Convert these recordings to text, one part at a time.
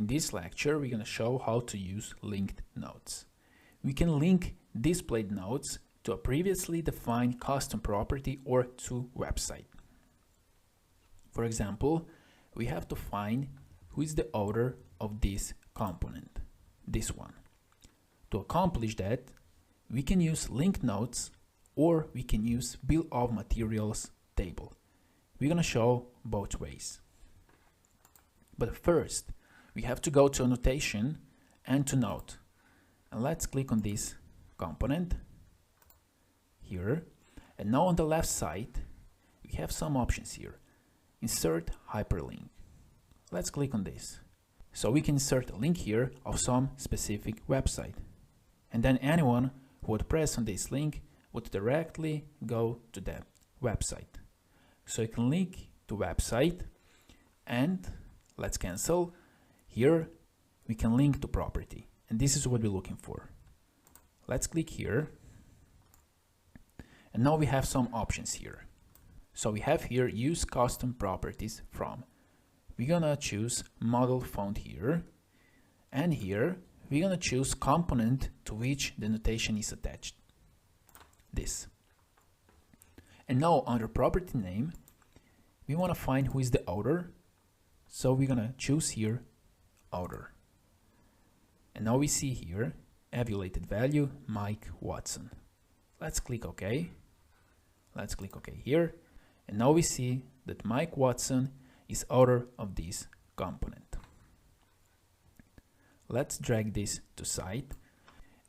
In this lecture, we're going to show how to use linked nodes. We can link displayed nodes to a previously defined custom property or to website. For example, we have to find who is the owner of this component, this one. To accomplish that, we can use linked nodes or we can use bill of materials table. We're going to show both ways. But first, we have to go to annotation and to node. And let's click on this component here. And now on the left side, we have some options here. Insert hyperlink. Let's click on this. So we can insert a link here of some specific website. And then anyone who would press on this link would directly go to that website. So you can link to website, and let's cancel. Here we can link to property, and this is what we're looking for. Let's click here, and now we have some options here. So we have here use custom properties from. We're gonna choose model font here, and here we're gonna choose component to which the notation is attached. This. And now under property name, we want to find who is the author. So we're gonna choose here author. And now we see here evaluated value Mike Watson. Let's click OK. Let's click OK here. And now we see that Mike Watson is author of this component. Let's drag this to site.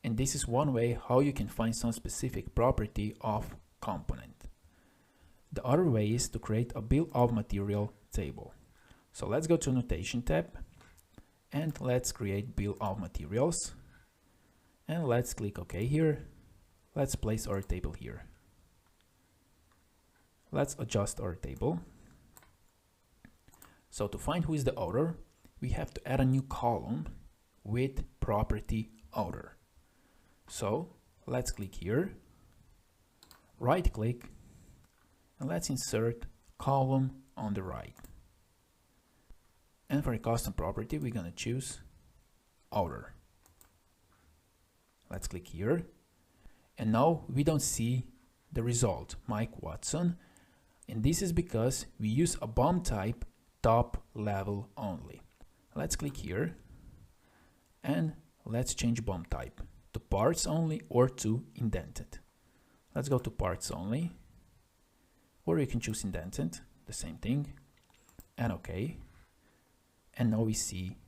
And this is one way how you can find some specific property of component. The other way is to create a bill of material table. So let's go to Annotation tab and let's create bill of materials. And let's click OK here. Let's place our table here. Let's adjust our table. So to find who is the author, we have to add a new column with property author. So let's click here, right click, and let's insert column on the right. And for a custom property, we're going to choose author. Let's click here. And now we don't see the result, Mike Watson. And this is because we use a BOM type top level only. Let's click here and let's change BOM type to parts only or to indented. Let's go to parts only, or you can choose indented, the same thing, and OK. And now we see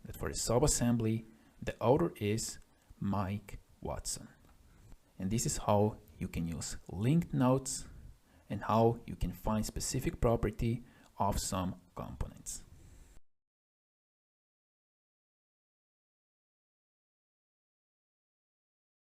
that for the subassembly, the author is Mike Watson. And this is how you can use linked nodes and how you can find specific property of some components.